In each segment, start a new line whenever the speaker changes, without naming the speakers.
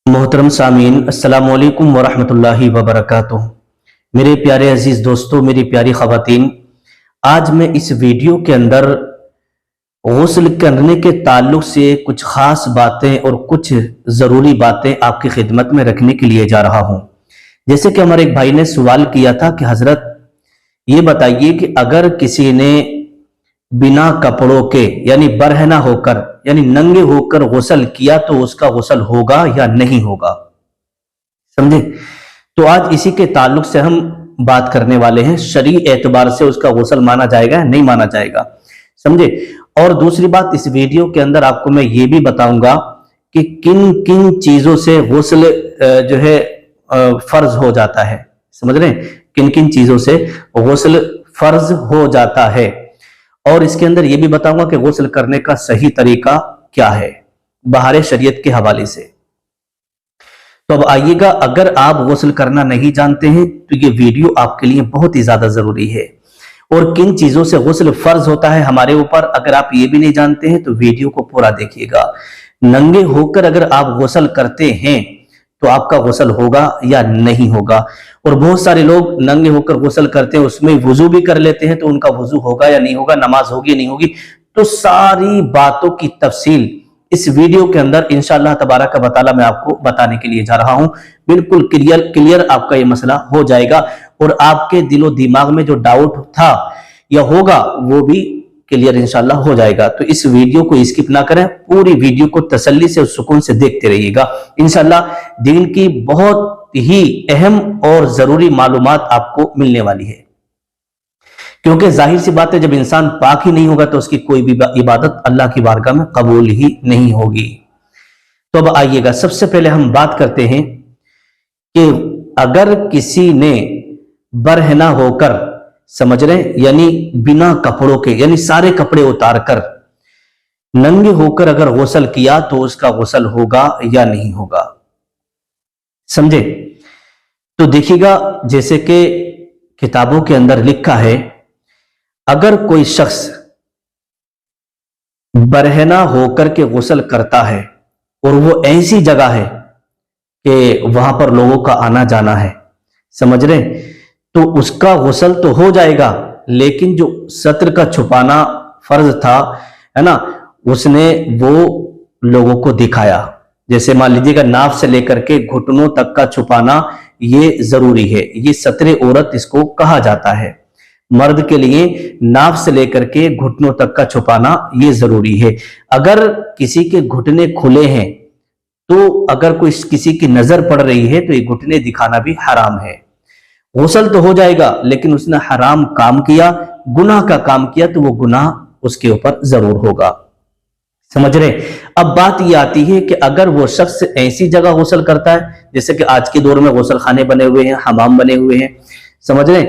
मोहतरम सामीन अस्सलामु अलैकुम वरहमतुल्लाहि वबरकातुह। मेरे प्यारे अजीज दोस्तों, मेरी प्यारी ख़वातीन, आज मैं इस वीडियो के अंदर गुस्ल करने के ताल्लुक से कुछ ख़ास बातें और कुछ ज़रूरी बातें आपकी खिदमत में रखने के लिए जा रहा हूँ। जैसे कि हमारे एक भाई ने सवाल किया था कि हज़रत ये बताइए कि अगर किसी ने बिना कपड़ों के यानी बरहना होकर यानी नंगे होकर गुस्ल किया तो उसका गुस्ल होगा या नहीं होगा। समझे? तो आज इसी के ताल्लुक से हम बात करने वाले हैं। शरई एतबार से उसका गुस्ल माना जाएगा या नहीं माना जाएगा। समझे? और दूसरी बात, इस वीडियो के अंदर आपको मैं ये भी बताऊंगा कि किन किन चीजों से गुस्ल जो है फर्ज हो जाता है। समझ रहे हैं? किन किन चीजों से गुस्ल फर्ज हो जाता है। और इसके अंदर यह भी बताऊंगा कि गुस्ल करने का सही तरीका क्या है बहारे शरीयत के हवाले से। तो अब आइएगा, अगर आप गुस्ल करना नहीं जानते हैं तो ये वीडियो आपके लिए बहुत ही ज्यादा जरूरी है। और किन चीजों से गुस्ल फर्ज होता है हमारे ऊपर, अगर आप ये भी नहीं जानते हैं तो वीडियो को पूरा देखिएगा। नंगे होकर अगर आप गुस्ल करते हैं तो आपका गुस्ल होगा या नहीं होगा। और बहुत सारे लोग नंगे होकर गुस्ल करते हैं, उसमें वुजू भी कर लेते हैं, तो उनका वुजू होगा या नहीं होगा, नमाज होगी या नहीं होगी। तो सारी बातों की तफसील इस वीडियो के अंदर इंशाअल्लाह तबारक व तआला मैं आपको बताने के लिए जा रहा हूं। बिल्कुल क्लियर आपका ये मसला हो जाएगा और आपके दिलो दिमाग में जो डाउट था या होगा वो भी क्लियर इंशाअल्लाह हो जाएगा। तो इस वीडियो को स्किप ना करें, पूरी वीडियो को तसल्ली से और सुकून से देखते रहिएगा। इंशाअल्लाह दीन की बहुत ही अहम और जरूरी मालूमात आपको मिलने वाली है। क्योंकि जाहिर सी बात है, जब इंसान पाक ही नहीं होगा तो उसकी कोई भी इबादत अल्लाह की बारगाह में कबूल ही नहीं होगी। तो अब आइएगा, सबसे पहले हम बात करते हैं कि अगर किसी ने बरहना होकर, समझ रहे हैं, यानी बिना कपड़ों के यानी सारे कपड़े उतार कर नंगे होकर अगर गुस्ल किया तो उसका गुस्ल होगा या नहीं होगा। समझे? तो देखिएगा, जैसे कि किताबों के अंदर लिखा है, अगर कोई शख्स बरहना होकर के गुस्ल करता है और वो ऐसी जगह है कि वहां पर लोगों का आना जाना है, समझ रहे, तो उसका गुस्ल तो हो जाएगा, लेकिन जो सत्र का छुपाना फर्ज था, है ना, उसने वो लोगों को दिखाया। जैसे मान लीजिएगा, नाफ से लेकर के घुटनों तक का छुपाना ये जरूरी है। ये सत्रे औरत इसको कहा जाता है। मर्द के लिए नाफ से लेकर के घुटनों तक का छुपाना ये जरूरी है। अगर किसी के घुटने खुले हैं तो अगर कोई किसी की नजर पड़ रही है तो ये घुटने दिखाना भी हराम है। गुस्ल तो हो जाएगा, लेकिन उसने हराम काम किया, गुनाह का काम किया, तो वो गुनाह उसके ऊपर जरूर होगा। समझ रहे? अब बात ये आती है कि अगर वो शख्स ऐसी जगह गुस्ल करता है, जैसे कि आज के दौर में गुस्ल खाने बने हुए हैं, हमाम बने हुए हैं, समझ रहे,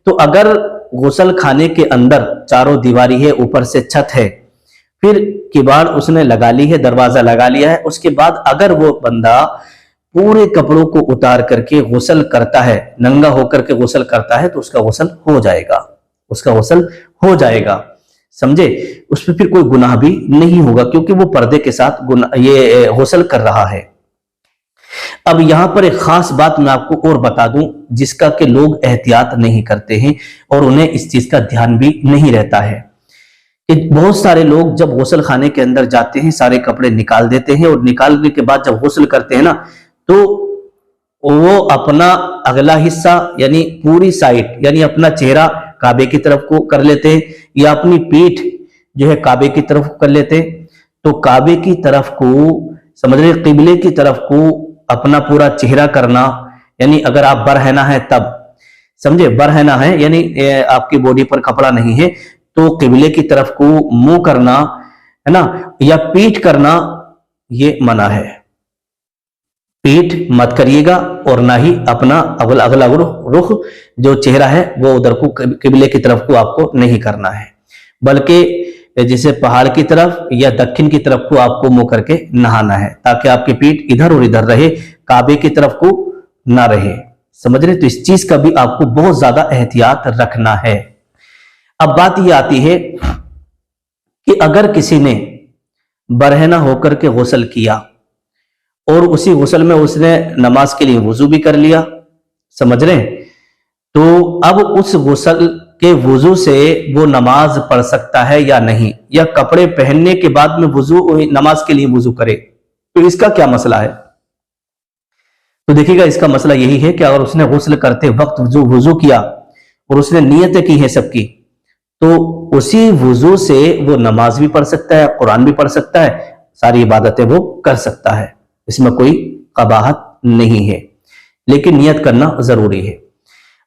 तो अगर गुस्ल खाने के अंदर चारों दीवारी है, ऊपर से छत है, फिर किबाड़ उसने लगा ली है, दरवाजा लगा लिया है, उसके बाद अगर वो बंदा पूरे कपड़ों को उतार करके गुस्ल करता है, नंगा होकर के गुस्ल करता है, तो उसका गुस्ल हो जाएगा, उसका गुस्ल हो जाएगा। समझे? उसमें फिर कोई गुनाह भी नहीं होगा, क्योंकि वो पर्दे के साथ ये गुस्ल कर रहा है। अब यहां पर एक खास बात मैं आपको और बता दूं, जिसका कि लोग एहतियात नहीं करते हैं और उन्हें इस चीज का ध्यान भी नहीं रहता है कि बहुत सारे लोग जब गुस्ल खाने के अंदर जाते हैं, सारे कपड़े निकाल देते हैं और निकालने के बाद जब गुस्ल करते हैं ना, तो वो अपना अगला हिस्सा यानी पूरी साइड यानी अपना चेहरा काबे की तरफ को कर लेते हैं, या अपनी पीठ जो है काबे की तरफ कर लेते हैं। तो काबे की तरफ को, समझ रहे, किबले की तरफ को अपना पूरा चेहरा करना, यानी अगर आप बरहना है तब, समझे, बरहना है यानी आपकी बॉडी पर कपड़ा नहीं है, तो किबले की तरफ को मुंह करना, है ना, या पीठ करना, ये मना है। पीठ मत करिएगा और ना ही अपना अगला रुख जो चेहरा है वो उधर को किबले की तरफ को आपको नहीं करना है, बल्कि जैसे पहाड़ की तरफ या दक्षिण की तरफ को आपको मुंह करके नहाना है, ताकि आपकी पीठ इधर और इधर रहे, काबे की तरफ को ना रहे। समझ रहे? तो इस चीज का भी आपको बहुत ज्यादा एहतियात रखना है। अब बात यह आती है कि अगर किसी ने बरहना होकर के गुस्ल किया और उसी गुस्ल में उसने नमाज के लिए वुजू भी कर लिया, समझ रहे हैं, तो अब उस गुस्ल के वुजू से वो नमाज पढ़ सकता है या नहीं, या कपड़े पहनने के बाद में वुजू नमाज के लिए वुजू करे, तो इसका क्या मसला है? तो देखिएगा, इसका मसला यही है कि अगर उसने गुस्ल करते वक्त जो वुजू किया और उसने नियत की है सबकी, तो उसी वुजू से वो नमाज भी पढ़ सकता है, कुरान भी पढ़ सकता है, सारी इबादतें वो कर सकता है, इसमें कोई कबाहत नहीं है, लेकिन नियत करना जरूरी है।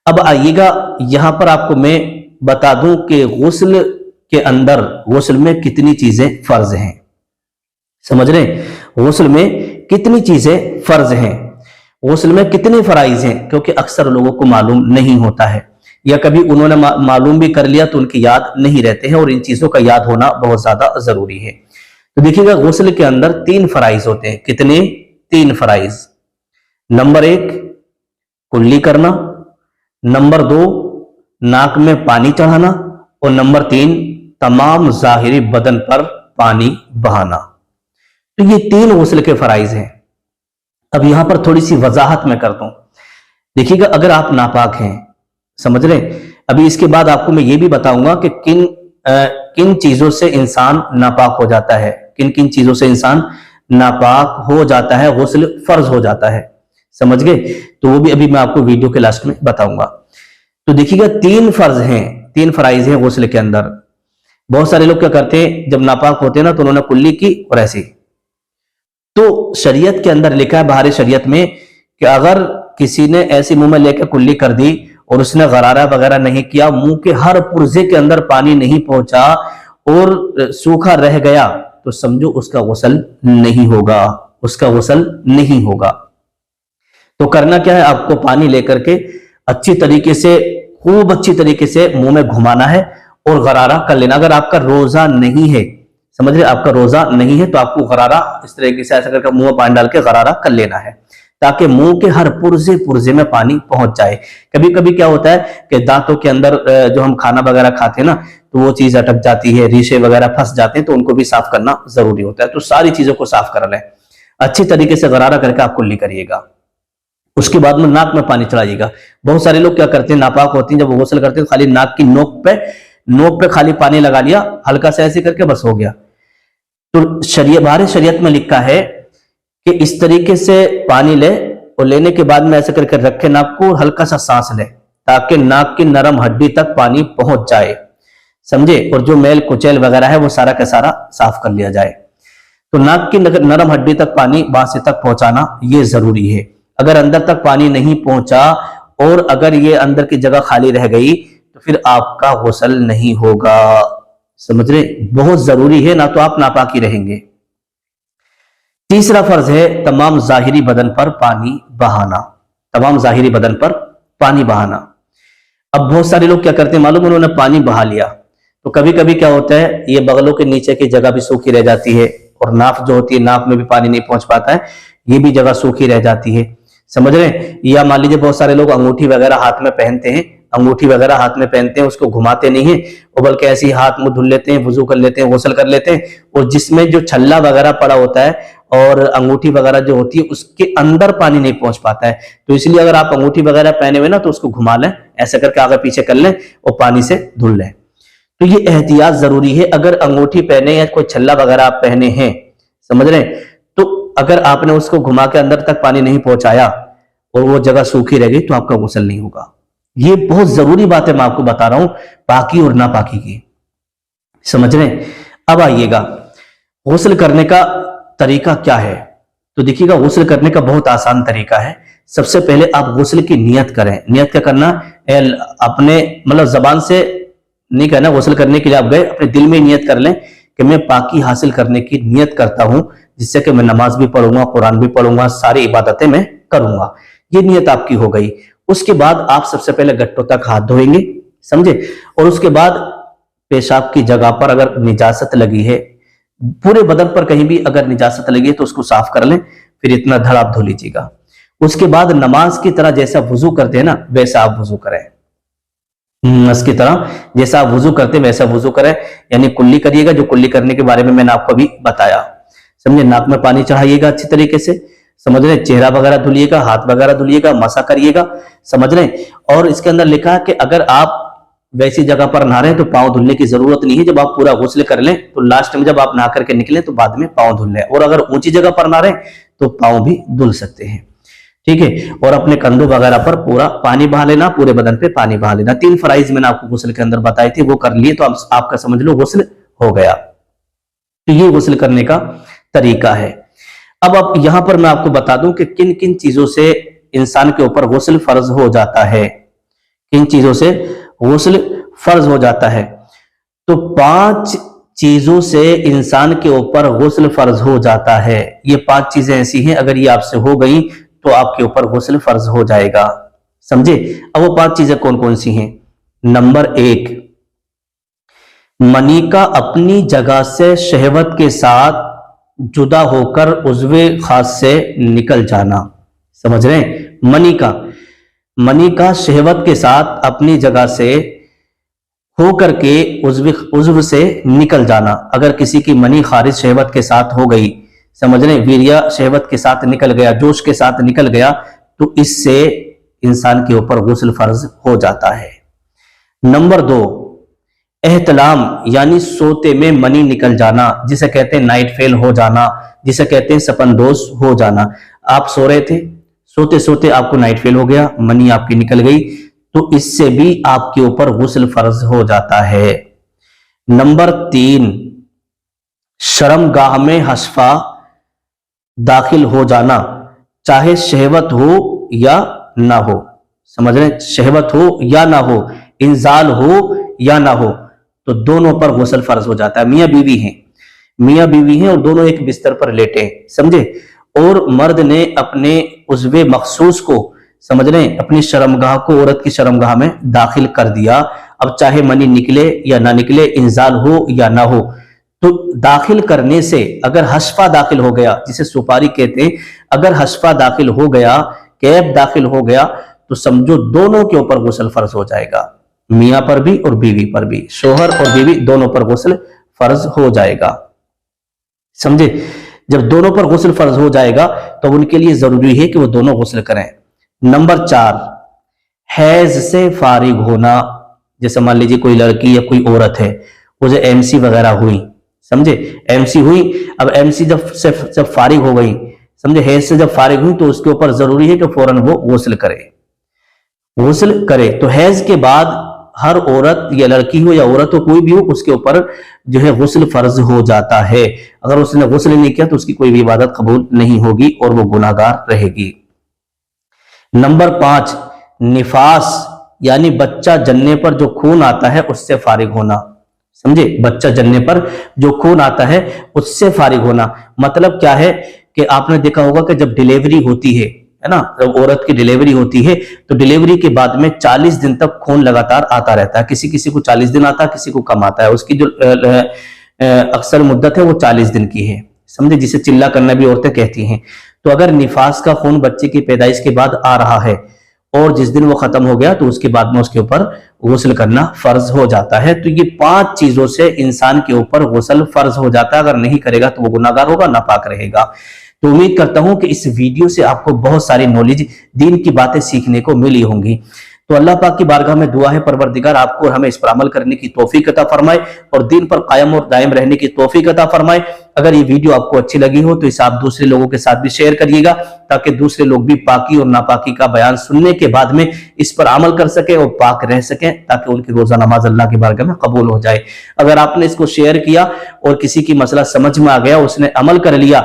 अब आइएगा, यहां पर आपको मैं बता दूं कि गुस्ल के अंदर, गुस्ल में कितनी चीजें फर्ज हैं, समझ रहे हैं, गुस्ल में कितनी चीजें फर्ज हैं, गुस्ल में कितने फराइज हैं, क्योंकि अक्सर लोगों को मालूम नहीं होता है, या कभी उन्होंने मालूम भी कर लिया तो उनकी याद नहीं रहते हैं, और इन चीजों का याद होना बहुत ज्यादा जरूरी है। तो देखिएगा, गुस्ल के अंदर 3 फराइज होते हैं। कितने? 3 फराइज। नंबर 1 कुल्ली करना, नंबर 2 नाक में पानी चढ़ाना, और नंबर 3 तमाम जाहिरी बदन पर पानी बहाना। तो ये 3 गुस्ल के फराइज हैं। अब यहां पर थोड़ी सी वजाहत मैं करता हूं। देखिएगा, अगर आप नापाक हैं, समझ रहे, अभी इसके बाद आपको मैं ये भी बताऊंगा कि किन चीजों से इंसान नापाक हो जाता है, किन किन चीजों से इंसान नापाक हो जाता है, गुस्ल फर्ज हो जाता है, समझ गए? तो वो भी अभी मैं आपको वीडियो के लास्ट में बताऊंगा। तो देखिएगा, 3 फर्ज हैं, 3 फराइज हैं गुस्ल के अंदर। बहुत सारे लोग क्या करते हैं, जब नापाक होते हैं ना, तो उन्होंने कुल्ली की और ऐसी। तो शरीयत के अंदर लिखा है, बाहरी शरीयत में, कि अगर किसी ने ऐसी मुंह में लेकर कुल्ली कर दी और उसने गरारा वगैरह नहीं किया, मुंह के हर पुर्जे के अंदर पानी नहीं पहुंचा और सूखा रह गया, तो समझो उसका गुस्ल नहीं होगा, उसका गुस्ल नहीं होगा। तो करना क्या है, आपको पानी लेकर के अच्छी तरीके से, खूब अच्छी तरीके से मुंह में घुमाना है और गरारा कर लेना। अगर आपका रोजा नहीं है, समझ रहे, आपका रोजा नहीं है, तो आपको गरारा इस तरीके से ऐसा करके मुंह में पानी डाल के गरारा कर लेना है, ताकि मुंह के हर पुर्जे पुर्जे में पानी पहुंच जाए। कभी कभी क्या होता है कि दांतों के अंदर जो हम खाना वगैरह खाते हैं ना, तो वो चीज अटक जाती है, रेशे वगैरह फंस जाते हैं, तो उनको भी साफ करना जरूरी होता है। तो सारी चीजों को साफ कर लें, अच्छी तरीके से गरारा करके आप कुल्ली करिएगा। उसके बाद में नाक में पानी चढ़ाइएगा। बहुत सारे लोग क्या करते हैं, नापाक होती हैं, जब वो गुस्ल करते हैं, खाली नाक की नोक पे खाली पानी लगा लिया, हल्का से ऐसे करके बस हो गया। तो बाहरी शरीयत में लिखा है कि इस तरीके से पानी ले, और लेने के बाद में ऐसे करके रखे नाक को, हल्का सा सांस ले, ताकि नाक की नरम हड्डी तक पानी पहुंच जाए, समझे, और जो मैल कुचैल वगैरह है वो सारा का सारा साफ कर लिया जाए। तो नाक की नरम हड्डी तक पानी बांसे तक पहुंचाना ये जरूरी है। अगर अंदर तक पानी नहीं पहुंचा और अगर ये अंदर की जगह खाली रह गई, तो फिर आपका गुस्ल नहीं होगा, समझ रहे, बहुत जरूरी है, ना तो आप नापाकी रहेंगे। तीसरा फर्ज है तमाम जाहिरी बदन पर पानी बहाना, तमाम जाहिरी बदन पर पानी बहाना। अब बहुत सारे लोग क्या करते हैं मालूम, उन्होंने पानी बहा लिया, तो कभी कभी क्या होता है, ये बगलों के नीचे की जगह भी सूखी रह जाती है, और नाफ जो होती है, नाफ में भी पानी नहीं पहुंच पाता है, ये भी जगह सूखी रह जाती है, समझ रहे हैं। या मान लीजिए बहुत सारे लोग अंगूठी वगैरह हाथ में पहनते हैं, अंगूठी वगैरह हाथ में पहनते हैं, उसको घुमाते नहीं है, और बल्कि ऐसे ही हाथ मुंह धुल लेते हैं, वुजू कर लेते हैं, गुस्ल कर लेते हैं, और जिसमें जो छल्ला वगैरह पड़ा होता है और अंगूठी वगैरह जो होती है, उसके अंदर पानी नहीं पहुंच पाता है। तो इसलिए अगर आप अंगूठी वगैरह पहने हुए ना, तो उसको घुमा लें, ऐसा करके आगे पीछे कर लें और पानी से धुल लें। तो ये एहतियात जरूरी है। अगर अंगूठी पहने या कोई छल्ला वगैरह आप पहने हैं, समझ रहे हैं, तो अगर आपने उसको घुमा के अंदर तक पानी नहीं पहुंचाया और वो जगह सूखी रह गई, तो आपका गुस्ल नहीं होगा। ये बहुत जरूरी बात है, मैं आपको बता रहा हूं, पाकी और नापाकी की, समझ रहे हैं। अब आइएगा, गुस्ल करने का तरीका क्या है। तो देखिएगा, गुस्ल करने का बहुत आसान तरीका है। सबसे पहले आप गुस्ल की नियत करें। नियत क्या करना, अपने मतलब जबान से नहीं कहना, गुस्ल करने के लिए आप गए, अपने दिल में नियत कर लें कि मैं पाकी हासिल करने की नियत करता हूं, जिससे कि मैं नमाज भी पढ़ूंगा, कुरान भी पढ़ूंगा, सारी इबादतें मैं करूंगा। ये नियत आपकी हो गई। उसके बाद आप सबसे पहले गट्टों तक हाथ धोएंगे, समझे, और उसके बाद पेशाब की जगह पर अगर निजासत लगी है, पूरे बदन पर कहीं भी अगर निजासत लगी है, तो उसको साफ कर लें, फिर इतना धड़ आप धो लीजिएगा। उसके बाद नमाज की तरह जैसा वुजू करते हैं ना, वैसा आप वुजू करें। नमाज की तरह जैसा आप वुजू करते हैं वैसा वुजू करें, यानी कुल्ली करिएगा, जो कुल्ली करने के बारे में मैंने आपको अभी बताया, समझे। नाक में पानी चढ़ाइएगा अच्छी तरीके से, समझ रहे, चेहरा वगैरह धुलिएगा, हाथ वगैरह धुलिएगा, मसा करिएगा, समझ रहे। और इसके अंदर लिखा है कि अगर आप वैसी जगह पर नहा रहे हैं तो पांव धुलने की जरूरत नहीं है, जब आप पूरा गुस्ल कर लें तो लास्ट में जब आप नहा करके निकले तो बाद में पांव धुल लें। और अगर ऊंची जगह पर नहा रहे हैं तो पांव भी धुल सकते हैं, ठीक है। और अपने कंधों वगैरह पर पूरा पानी बहा लेना, पूरे बदन पे पानी बहा लेना। 3 फराइज मैंने आपको गुस्ल के अंदर बताई थी, वो कर लिए तो आपका समझ लो गुस्ल हो गया। तो ये गुस्ल करने का तरीका है। अब यहां पर मैं आपको बता दूं कि किन किन चीजों से इंसान के ऊपर गुस्ल फर्ज हो जाता है, किन चीजों से गुस्ल फर्ज हो जाता है। तो 5 चीजों से इंसान के ऊपर गुस्ल फर्ज हो जाता है। ये 5 चीजें ऐसी हैं, अगर ये आपसे हो गई तो आपके ऊपर गुस्ल फर्ज हो जाएगा, समझे। अब वो 5 चीजें कौन कौन सी हैं। नंबर 1, मनी का अपनी जगह से शहवत के साथ जुदा होकर उज़्वे खास से निकल जाना, समझ रहे हैं। मनी का शहवत के साथ अपनी जगह से होकर के उज़्व से निकल जाना। अगर किसी की मनी खारिज शहवत के साथ हो गई, समझ रहे, वीर्या शहवत के साथ निकल गया, जोश के साथ निकल गया, तो इससे इंसान के ऊपर गुस्ल फर्ज हो जाता है। नंबर 2, एहतलाम यानी सोते में मनी निकल जाना, जिसे कहते हैं नाइट फेल हो जाना, जिसे कहते हैं सपनदोष हो जाना। आप सो रहे थे, सोते सोते आपको नाइट फेल हो गया, मनी आपकी निकल गई, तो इससे भी आपके ऊपर गुस्ल फर्ज हो जाता है। नंबर 3, शर्मगाह में हस्फा दाखिल हो जाना, चाहे शहवत हो या ना हो, समझ रहे, शहवत हो या ना हो, इंजाल हो या ना हो, तो दोनों पर गुस्ल फर्ज हो जाता है। मियां बीवी हैं और दोनों एक बिस्तर पर लेटे हैं, समझे, और मर्द ने अपने उज़्वे मखसूस को, समझ रहे, अपनी शर्मगाह को औरत की शर्मगाह में दाखिल कर दिया। अब चाहे मनी निकले या ना निकले, इंजाल हो या ना हो, तो दाखिल करने से अगर हस्फा दाखिल हो गया, जिसे सुपारी कहते हैं, अगर हस्फा दाखिल हो गया, कैब दाखिल हो गया, तो समझो दोनों के ऊपर गुस्ल फर्ज हो जाएगा, मियां पर भी और बीवी पर भी, शोहर और बीवी दोनों पर गुस्ल फर्ज हो जाएगा, समझे। जब दोनों पर गुस्ल फर्ज हो जाएगा तो उनके लिए जरूरी है कि वो दोनों गुस्ल करें। नंबर 4, हैज से फारिग होना, जैसे मान लीजिए कोई लड़की या कोई औरत है, उसे एमसी वगैरह हुई, समझे, एमसी हुई, अब एमसी जब फारिग हो गई, समझे, हैज से जब फारिग हुई, तो उसके ऊपर जरूरी है कि फौरन वो गुस्ल करे। तो हैज के बाद हर औरत या लड़की हो या औरत हो, कोई भी हो, उसके ऊपर जो है गुस्ल फर्ज हो जाता है। अगर उसने गुस्ल नहीं किया तो उसकी कोई भी इबादत कबूल नहीं होगी और वो गुनाहगार रहेगी। नंबर 5, निफास यानी बच्चा जन्ने पर जो खून आता है उससे फारिग होना, समझे, बच्चा जन्ने पर जो खून आता है उससे फारिग होना। मतलब क्या है कि आपने देखा होगा कि जब डिलीवरी होती है ना, जब औरत की डिलीवरी होती है तो डिलीवरी के बाद में 40 दिन तक खून लगातार आता रहता है। किसी को 40 दिन आता है, किसी को कम आता है। उसकी जो अक्सर मुद्दत है वो 40 दिन की है, समझे, जिसे चिल्ला करना भी औरतें कहती हैं। तो अगर निफास का खून बच्चे की पैदाइश के बाद आ रहा है और जिस दिन वो खत्म हो गया तो उसके बाद में उसके ऊपर गुस्ल करना फर्ज हो जाता है। तो ये 5 चीजों से इंसान के ऊपर गुस्ल फर्ज हो जाता है। अगर नहीं करेगा तो वो गुनाहगार होगा, नापाक रहेगा। तो उम्मीद करता हूं कि इस वीडियो से आपको बहुत सारी नॉलेज, दीन की बातें सीखने को मिली होंगी। तो अल्लाह पाक की बारगाह में दुआ है, परवरदिगार आपको और हमें इस पर अमल करने की तौफीक अता फरमाए और दीन पर कायम और दायम रहने की तौफीक अता फरमाए। अगर ये वीडियो आपको अच्छी लगी हो तो इसे आप दूसरे लोगों के साथ भी शेयर करिएगा, ताकि दूसरे लोग भी पाकी और नापाकी का बयान सुनने के बाद में इस पर अमल कर सके और पाक रह सके, ताकि उनकी रोजा नमाज अल्लाह की बारगाह में कबूल हो जाए। अगर आपने इसको शेयर किया और किसी की मसला समझ में आ गया, उसने अमल कर लिया,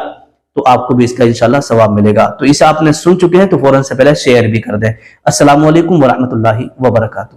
तो आपको भी इसका इंशाल्लाह सवाब मिलेगा। तो इसे आपने सुन चुके हैं तो फौरन से पहले शेयर भी कर दें। अस्सलामु अलैकुम वरहमतुल्लाहि वबरकातुहू।